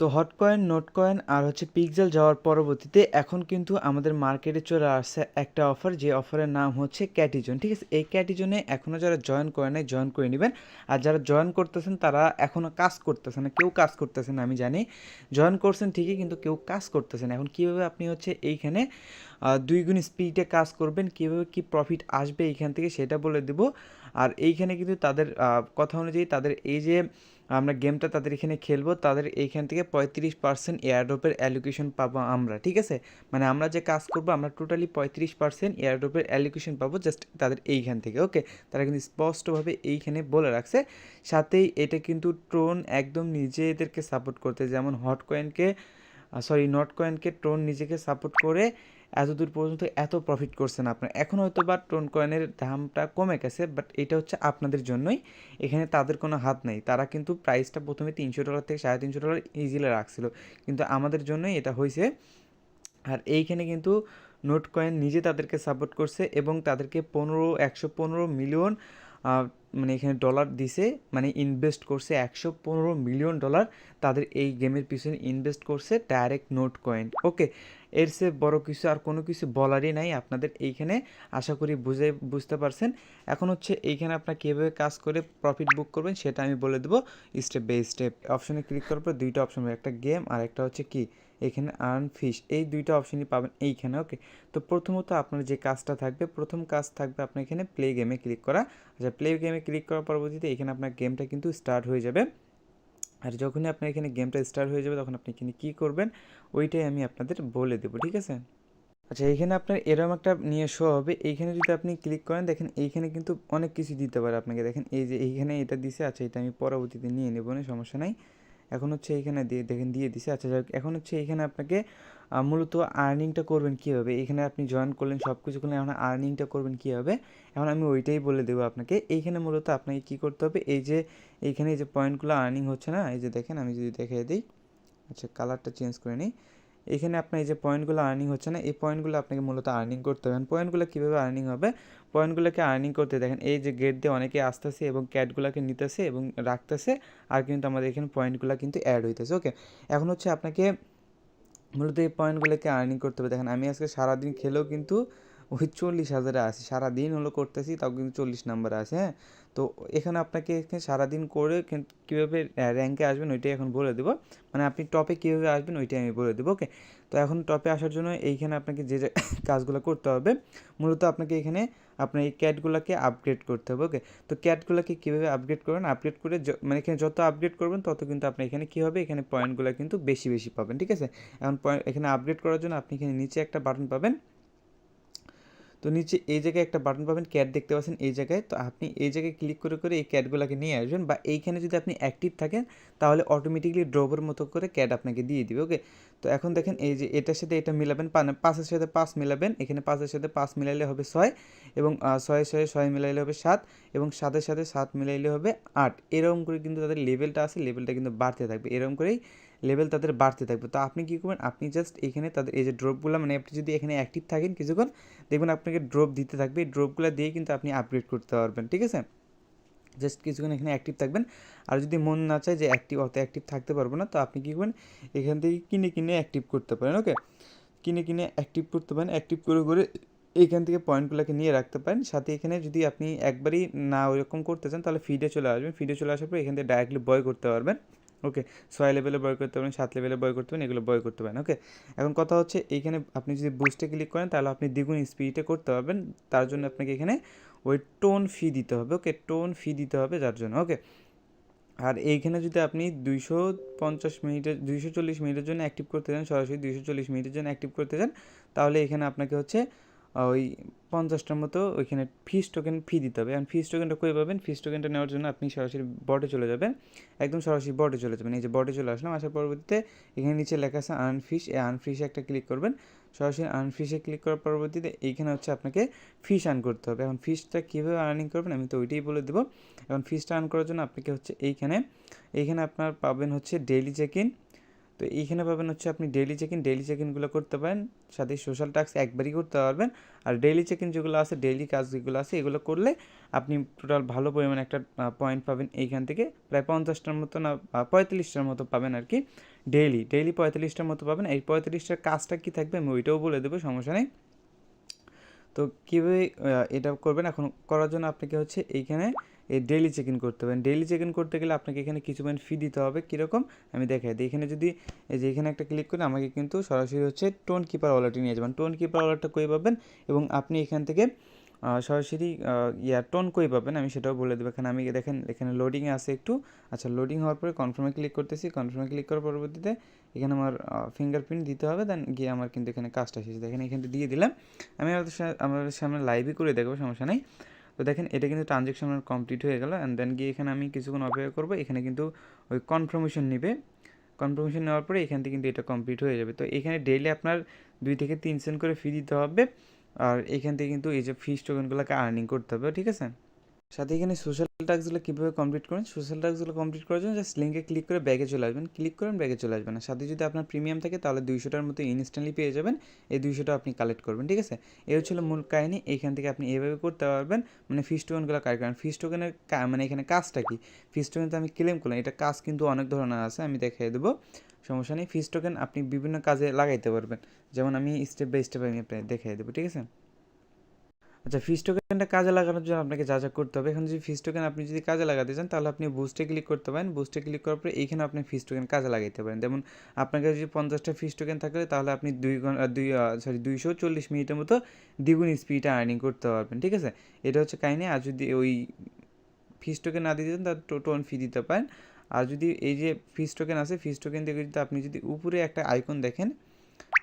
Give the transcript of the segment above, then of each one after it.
তো hot coin, note coin আর হচ্ছে pixel যাওয়ার পরবর্তীতে এখন কিন্তু আমাদের মার্কেটে চলে আসছে একটা অফার, যে অফারের নাম হচ্ছে ক্যাটিজন। ঠিক আছে, এই ক্যাটিজনে এখনও যারা জয়েন করে নাই জয়েন করে নেবেন। আর যারা জয়েন করতেছেন তারা এখনও কাজ করতেছে না, কেউ কাজ করতেছে না, আমি জানি জয়েন করছেন ঠিকই কিন্তু কেউ কাজ করতেছেন। এখন কীভাবে আপনি হচ্ছে এইখানে 2 গুণ স্পিডে কাজ করবেন, কীভাবে কী প্রফিট আসবে এইখান থেকে সেটা বলে দেব। আর এইখানে কিন্তু তাদের কথা অনুযায়ী তাদের এই যে আমরা গেমটা তাদের এখানে খেলবো, তাদের এইখান থেকে 35% এয়ারড্রপের অ্যালোকেশন পাবো আমরা। ঠিক আছে, মানে আমরা যে কাজ করবো আমরা টোটালি 35% এয়ারড্রপের অ্যালোকেশন পাবো জাস্ট তাদের এইখান থেকে। ওকে, তারা কিন্তু স্পষ্টভাবে এইখানে বলে রাখছে। সাথেই এটা কিন্তু ট্রোন একদম নিজেদেরকে সাপোর্ট করতে, যেমন হট কয়েনকে নট কয়েনকে ট্রোন নিজেকে সাপোর্ট করে এতদূর পর্যন্ত এত প্রফিট করছেন আপনার। এখন হয়তো বা ট্রোন কয়েনের দামটা কমে গেছে, বাট এটা হচ্ছে আপনাদের জন্যই, এখানে তাদের কোনো হাত নেই। তারা কিন্তু প্রাইসটা প্রথমে $300 থেকে $350 ইজিলি রাখছিল, কিন্তু আমাদের জন্যই এটা হয়েছে। আর এইখানে কিন্তু নোট কয়েন নিজে তাদেরকে সাপোর্ট করছে এবং তাদেরকে 115 মিলিয়ন মানে এখানে ডলার দিছে, মানে ইনভেস্ট করছে $115 মিলিয়ন তাদের এই গেমের পিছনে ইনভেস্ট করছে ডাইরেক্ট নোট কয়েন। ওকে, এর চেয়ে বড় কিছু আর কোনো কিছু বলারই নাই আপনাদের এইখানে, আশা করি বুঝতে পারছেন। এখন হচ্ছে এইখানে আপনার কীভাবে কাজ করে প্রফিট বুক করবেন সেটা আমি বলে দেবো স্টেপ বাই স্টেপ। অপশনে ক্লিক করার পর দুইটা অপশন, একটা গেম আর একটা হচ্ছে কি এখানে আর্ন ফিশ, এই দুইটা অপশনই পাবেন এইখানে। ওকে, তো প্রথমত আপনার যে কাজটা থাকবে, প্রথম কাজ থাকবে আপনার এখানে প্লে গেমে ক্লিক করা। আচ্ছা, প্লে গেমে ক্লিক করার পরবর্তীতে এখানে আপনার গেমটা কিন্তু স্টার্ট হয়ে যাবে। আর যখনই আপনার এখানে গেমটা স্টার্ট হয়ে যাবে তখন আপনি এখানে কী করবেন ওইটাই আমি আপনাদের বলে দেবো। ঠিক আছে, আচ্ছা এইখানে আপনার এরকম একটা নিয়ে শো হবে। এইখানে যদি আপনি ক্লিক করেন দেখেন এইখানে কিন্তু অনেক কিছু দিতে পারে আপনাকে। দেখেন এই যে এইখানে এটা দিছে, আচ্ছা এটা আমি পরবর্তীতে নিয়ে নেবো না, সমস্যা নাই। এখন হচ্ছে এইখানে দেখেন দিয়ে দিছে। আচ্ছা যাক, এখন হচ্ছে এইখানে আপনাকে মূলত আর্নিংটা করবেন কীভাবে। এখানে আপনি জয়েন করলেন, সব কিছু করলেন, এখন আর্নিংটা করবেন কীভাবে এখন আমি ওইটাই বলে দেবো আপনাকে। এইখানে মূলত আপনাকে কী করতে হবে, এই যে এইখানে এই যে পয়েন্টগুলো আর্নিং হচ্ছে না, এই যে দেখেন আমি যদি দেখিয়ে দিই, আচ্ছা কালারটা চেঞ্জ করে নিই। এখানে আপনার এই যে পয়েন্টগুলো আর্নিং হচ্ছে না, এই পয়েন্টগুলো আপনাকে মূলত আর্নিং করতে হবে। পয়েন্টগুলো কীভাবে আর্নিং হবে, পয়েন্টগুলোকে আর্নিং করতে দেখেন এই যে গেট দিয়ে অনেকে আসতেছে এবং ক্যাটগুলোকে নিতেছে এবং রাখতেছে, আর কিন্তু আমাদের এখানে পয়েন্টগুলো কিন্তু অ্যাড হইতেছে। ওকে, এখন হচ্ছে আপনাকে মূলত এই পয়েন্টগুলোকে আর্নিং করতে হবে। দেখেন আমি আজকে সারাদিন খেলেও কিন্তু ওই 40,000-এ আছি, সারাদিন হলো করতেছি তাও কিন্তু 40 নাম্বারে আছে। হ্যাঁ, তো এখানে আপনাকে এখানে সারাদিন করে কীভাবে র্যাঙ্কে আসবেন ওইটাই এখন বলে দেবো, মানে আপনি টপে কীভাবে আসবেন ওইটাই আমি বলে দেবো। ওকে, তো এখন টপে আসার জন্য এইখানে আপনাকে যে যে কাজগুলো করতে হবে, মূলত আপনাকে এখানে আপনার এই ক্যাটগুলোকে আপগ্রেড করতে হবে। ওকে, তো ক্যাটগুলোকে কীভাবে আপগ্রেড করবেন, আপগ্রেড করে মানে এখানে যত আপগ্রেড করবেন তত কিন্তু আপনি এখানে কী হবে, এখানে পয়েন্টগুলো কিন্তু বেশি বেশি পাবেন। ঠিক আছে, এখন এখানে আপগ্রেড করার জন্য আপনি এখানে নিচে একটা বাটন পাবেন। তো নিচে এই জায়গায় একটা বাটন পাবেন, ক্যাট দেখতে পাচ্ছেন এই জায়গায়, তো আপনি এই জায়গায় ক্লিক করে করে এই ক্যাটগুলোকে নিয়ে আসবেন, বা এইখানে যদি আপনি অ্যাক্টিভ থাকেন তাহলে অটোমেটিকলি ড্রপের মতো করে ক্যাট আপনাকে দিয়ে দিবে। ওকে, তো এখন দেখেন এই যে এটার সাথে এটা মিলাবেন, 5-এর সাথে 5 মিলাবেন, এখানে 5-এর সাথে 5 মিলাইলে হবে 6, এবং 6-এর সাথে 6 মিলাইলে হবে 7, এবং 7-এর সাথে 7 মিলাইলে হবে 8। এরকম করে কিন্তু তাদের লেভেলটা আছে, লেভেলটা কিন্তু বাড়তে থাকবে, এরকম করেই লেভেল তাদের বাড়তে থাকবে। তো আপনি কী করবেন, আপনি জাস্ট এখানে তাদের এই যে ড্রপগুলো, মানে আপনি যদি এখানে অ্যাক্টিভ থাকেন কিছুক্ষণ দেখবেন আপনাকে ড্রপ দিতে থাকবে, এই ড্রপগুলো দিয়ে কিন্তু আপনি আপগ্রেড করতে পারবেন। ঠিক আছে, জাস্ট কিছুক্ষণ এখানে অ্যাক্টিভ থাকবেন। আর যদি মন না চায় যে অত অ্যাক্টিভ থাকতে পারবো না, তো আপনি কী করবেন এখান থেকে কিনে কিনে অ্যাক্টিভ করতে পারেন। ওকে, কিনে কিনে অ্যাক্টিভ করতে পারেন, অ্যাক্টিভ করে করে এইখান থেকে পয়েন্টগুলোকে নিয়ে রাখতে পারেন। সাথে এখানে যদি আপনি একবারই না ওইরকম করতে চান তাহলে ফিডে চলে আসবেন, ফিডে চলে আসার পর এখান থেকে ডাইরেক্টলি বয় করতে পারবেন। ওকে, 6 লেভেলে বয় করতে পারেন, 7 লেভেলে বয় করতে পারেন, এগুলো বয় করতে পারেন। ওকে, এখন কথা হচ্ছে এইখানে আপনি যদি বুস্টে ক্লিক করেন তাহলে আপনি দ্বিগুণ স্পিডে করতে পারবেন, তার জন্য আপনাকে এখানে ওই টোন ফি দিতে হবে। ওকে, টোন ফি দিতে হবে যার জন্য। ওকে, আর এইখানে যদি আপনি 240 মিনিটের জন্য অ্যাক্টিভ করতে চান, সরাসরি 240 মিনিটের জন্য অ্যাক্টিভ করতে চান, তাহলে এখানে আপনাকে হচ্ছে ওই 50টার মতো ওইখানে ফিস টোকেন ফি দিতে হবে। এখন ফিস টোকেনটা কই পাবেন, ফিস টোকেনটা নেওয়ার জন্য আপনি সরাসরি বটে চলে যাবেন, একদম সরাসরি বটে চলে যাবেন। এই যে বটে চলে আসলাম, আসার পরবর্তীতে এখানে নিচে লেখা আছে আর্ন ফিস, এই আর্ন ফিসে একটা ক্লিক করবেন। সরাসরি আর্ন ফিসে ক্লিক করার পরবর্তীতে এইখানে হচ্ছে আপনাকে ফিস আর্ন করতে হবে। এখন ফিসটা কীভাবে আর্নিং করবেন আমি তো ওইটাই বলে দেবো। এখন ফিসটা আর্ন করার জন্য আপনাকে হচ্ছে এইখানে আপনার পাবেন হচ্ছে ডেইলি চেক ইন, তো এইখানে পাবেন হচ্ছে আপনি ডেইলি চেক ইনগুলো করতে পারেন, সাথে সোশ্যাল টাস্ক একবারই করতে পারবেন। আর ডেইলি চেক ইন যেগুলো আছে, ডেইলি কাজ যেগুলো আছে, এগুলো করলে আপনি টোটাল ভালো পরিমাণে একটা পয়েন্ট পাবেন এইখান থেকে, প্রায় 50টার মতো না 45টার মতো পাবেন আর কি। ডেইলি 45টার মতো পাবেন। এই 45টার কাজটা কী থাকবে আমি ওইটাও বলে দেবো, সমস্যা নেই। তো কীভাবে এটা করবেন, এখন করার জন্য আপনাকে হচ্ছে এইখানে এই ডেইলি চেক ইন করতে হবে। ডেইলি চেক ইন করতে গেলে আপনাকে এখানে কিছু পয়েন্ট ফি দিতে হবে। কীরকম আমি দেখাই দিই। এখানে যদি এই যে এখানে একটা ক্লিক করে আমাকে কিন্তু সরাসরি হচ্ছে টোন কিপার ওয়ালেটে নিয়ে যাবেন। টোন কিপার ওয়ালেটটা কই পাবেন এবং আপনি এখান থেকে সরাসরি টোন কই পাবেন আমি সেটাও বলে দেবো। এখানে আমি দেখেন এখানে লোডিংয়ে আছে একটু। আচ্ছা, লোডিং হওয়ার পরে কনফার্মে ক্লিক করতেছি। কনফার্মে ক্লিক করার পরবর্তীতে এখানে আমার ফিঙ্গারপ্রিন্ট দিতে হবে, দেন গিয়ে আমার কিন্তু এখানে কাজটা শেষ। দেখেন এখানে দিয়ে দিলাম। আমি আমাদের সামনে লাইভই করে দেখবো, সমস্যা নেই। তো দেখেন এটা কিন্তু ট্রানজ্যাকশন কমপ্লিট হয়ে গেল। অ্যান্ড দেন গিয়ে এখানে আমি কিছুক্ষণ অপেক্ষা করবো। এখানে কিন্তু ওই কনফার্মেশন নেবে। কনফার্মেশন নেওয়ার পরে এখান থেকে কিন্তু এটা কমপ্লিট হয়ে যাবে। তো এখানে ডেইলি আপনার 2 থেকে 3 সেন্ট করে ফি দিতে হবে। আর এখান থেকে কিন্তু এই যে ফিস টোকেনগুলোকে আর্নিং করতে হবে, ঠিক আছে। সাথে এখানে সোশ্যাল টাস্কগুলো কীভাবে কমপ্লিট করেন, সোশ্যাল টাস্কগুলো কমপ্লিট করার জন্য জাস্ট লিঙ্কে ক্লিক করে ব্যাগে চলে আসবেন। ক্লিক করেন, ব্যাগে চলে আসবেন। আর সাথে যদি আপনার প্রিমিয়াম থাকে তাহলে 200টার মতো ইনস্ট্যান্টলি পেয়ে যাবেন। এই 200টা আপনি কালেক্ট করবেন, ঠিক আছে। এই হচ্ছিল মূল কাহিনী। এইখান থেকে আপনি এভাবে করতে পারবেন, মানে ফিস টোকেনগুলো কালেক্ট করেন। ফিস টোকেনের মানে এখানে কাজটা কি, ফিস টোকেন তো আমি ক্লেম করলাম, এটা কাজ কিন্তু অনেক ধরনের আছে, আমি দেখিয়ে দেবো, সমস্যা নেই। ফিস টোকেন আপনি বিভিন্ন কাজে লাগাইতে পারবেন, যেমন আমি স্টেপ বাই স্টেপ আমি আপনাকে দেখিয়ে দেবো, ঠিক আছে। আচ্ছা, ফিস টোকেনটা কাজে লাগানোর জন্য আপনাকে যা যা করতে হবে, এখন যদি ফিস টোকেন আপনি যদি কাজে লাগাতে চান তাহলে আপনি বুস্টে ক্লিক করতে পারেন। বুস্টে ক্লিক করার পরে এইখানে আপনি ফিস টোকেন কাজে লাগাইতে পারেন। যেমন আপনার কাছে যদি 50টা ফিস টোকেন থাকলে তাহলে আপনি 240 মিনিটের মতো দ্বিগুণ স্পিডে আর্নিং করতে পারবেন, ঠিক আছে। এটা হচ্ছে কাহিনী। আর যদি ওই ফিস টোকেন না দিতে চান তাহলে টোন ফি দিতে পারেন। আর যদি এই যে ফিস টোকেন আছে, ফিস টোকেন থেকে যদি আপনি যদি উপরে একটা আইকন দেখেন,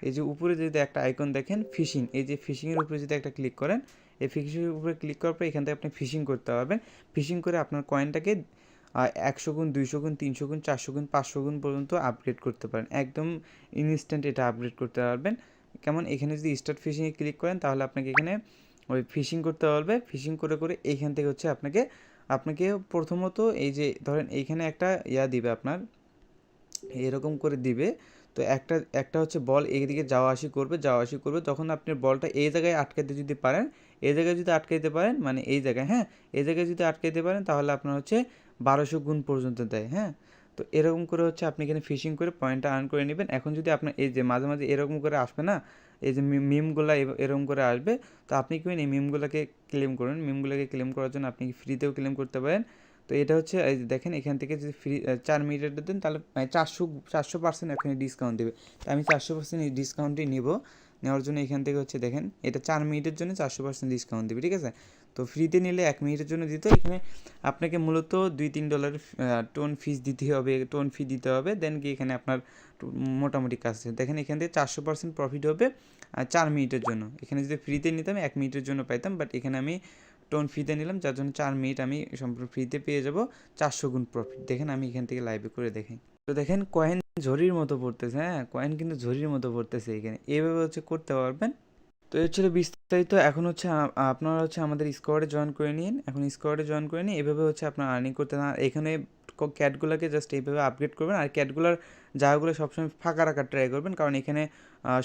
এই যে উপরে যদি একটা আইকন দেখেন ফিশিং, এই যে ফিশিংয়ের উপরে যদি একটা ক্লিক করেন, এই ফিশিংয়ের উপরে ক্লিক করার পরে এখান থেকে আপনি ফিশিং করতে পারবেন। ফিশিং করে আপনার কয়েনটাকে 100 গুণ, 200 গুণ, 300 গুণ, 400 গুণ, 500 গুণ পর্যন্ত আপগ্রেড করতে পারেন। একদম ইনস্ট্যান্ট এটা আপগ্রেড করতে পারবেন। কেমন, এখানে যদি স্টার্ট ফিশিংয়ে ক্লিক করেন তাহলে আপনাকে এখানে ওই ফিশিং করতে পারবে। ফিশিং করে করে এইখান থেকে হচ্ছে আপনাকে আপনাকে প্রথমত এই যে ধরেন এইখানে একটা দিবে আপনার, এরকম করে দিবে। তো একটা একটা হচ্ছে বল এইদিকে যাওয়া আসি করবে, তখন আপনি বলটা এই জায়গায় আটকাতে যদি পারেন, এই জায়গায় যদি আটকাইতে পারেন, মানে এই জায়গায়, হ্যাঁ, এই জায়গায় যদি আটকাইতে পারেন তাহলে আপনার হচ্ছে 1200 গুণ পর্যন্ত দেয়, হ্যাঁ। তো এরকম করে হচ্ছে আপনি এখানে ফিশিং করে পয়েন্টটা আর্ন করে নেবেন। এখন যদি আপনার এই যে মাঝে মাঝে এরকম করে আসবে না, এই যে মিমগুলো এরকম করে আসবে, তো আপনি কি এই মিমগুলোকে ক্লেম করুন। মিমগুলোকে ক্লেম করার জন্য আপনি ফ্রিতেও ক্লেম করতে পারেন। তো এটা হচ্ছে এই যে দেখেন এখান থেকে যদি ফ্রি 4 মিনিটের দেন তাহলে 400% এখানে ডিসকাউন্ট দেবে। তো আমি 400% এই ডিসকাউন্টই নিব। নেওয়ার জন্য এখান থেকে হচ্ছে দেখেন এটা 4 মিনিটের জন্য 400% ডিসকাউন্ট দেবে, ঠিক আছে। তো ফ্রিতে নিলে 1 মিনিটের জন্য দিত। এখানে আপনাকে মূলত $2-3 টোন ফিস দিতে হবে, টোন ফি দিতে হবে। দেন গিয়ে এখানে আপনার মোটামুটি কাজ আছে। দেখেন এখান থেকে 400% প্রফিট হবে 4 মিনিটের জন্য। এখানে যদি ফ্রিতে নিতাম 1 মিনিটের জন্য পাইতাম, বাট এখানে আমি টোন ফ্রিতে নিলাম, যার জন্য 4 মিনিট আমি সম্পূর্ণ ফ্রিতে পেয়ে যাব 400 গুণ প্রফিট। দেখেন আমি এখান থেকে লাইভে করে দেখাই। তো দেখেন কয়েন ঝড়ির মতো পড়তেছে, হ্যাঁ, কয়েন কিন্তু ঝড়ির মতো পড়তেছে এখানে। এইভাবে হচ্ছে করতে পারবেন। তো এই ছিল বিস্তারিত। এখন হচ্ছে আপনারা হচ্ছে আমাদের স্কোয়াডে জয়েন করে নিন। এখন স্কোয়াডে জয়েন করে নিন, এভাবে হচ্ছে আপনার আর্নিং করতে না, এখানে ক্যাটগুলোকে জাস্ট এইভাবে আপগ্রেড করবেন। আর ক্যাটগুলোর জায়গাগুলো সবসময় ফাঁকা রাখার ট্রাই করবেন, কারণ এখানে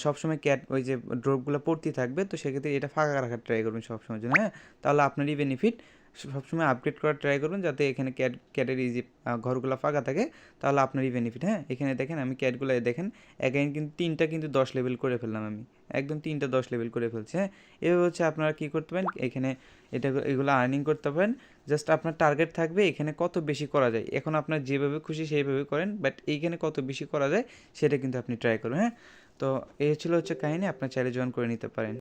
সবসময় ক্যাট ওই যে ড্রপগুলো পড়তেই থাকবে। তো সেক্ষেত্রে এটা ফাঁকা রাখার ট্রাই করবেন সবসময় জন্য, হ্যাঁ, তাহলে আপনারই বেনিফিট। সবসময় আপগ্রেড করার ট্রাই করবেন যাতে এখানে ক্যাটের এই যে ঘরগুলো ফাঁকা থাকে, তাহলে আপনারই বেনিফিট, হ্যাঁ। এখানে দেখেন আমি ক্যাটগুলো দেখেন অ্যাগেইন কিন্তু 3টা কিন্তু 10 লেভেল করে ফেললাম আমি, একদম 3টা 10 লেভেল করে ফেলছি, হ্যাঁ। এভাবে হচ্ছে আপনারা কী করতে পারেন, এখানে এগুলো আর্নিং করতে পারেন। জাস্ট আপনার টার্গেট থাকবে এখানে কত বেশি করা যায়। এখন আপনার যেভাবে খুশি সেইভাবে করেন, বাট এইখানে কত বেশি করা যায় সেটা কিন্তু আপনি ট্রাই করবেন, হ্যাঁ। তো এই ছিল হচ্ছে কাহিনী, আপনার চাইলে জয়েন করে নিতে পারেন।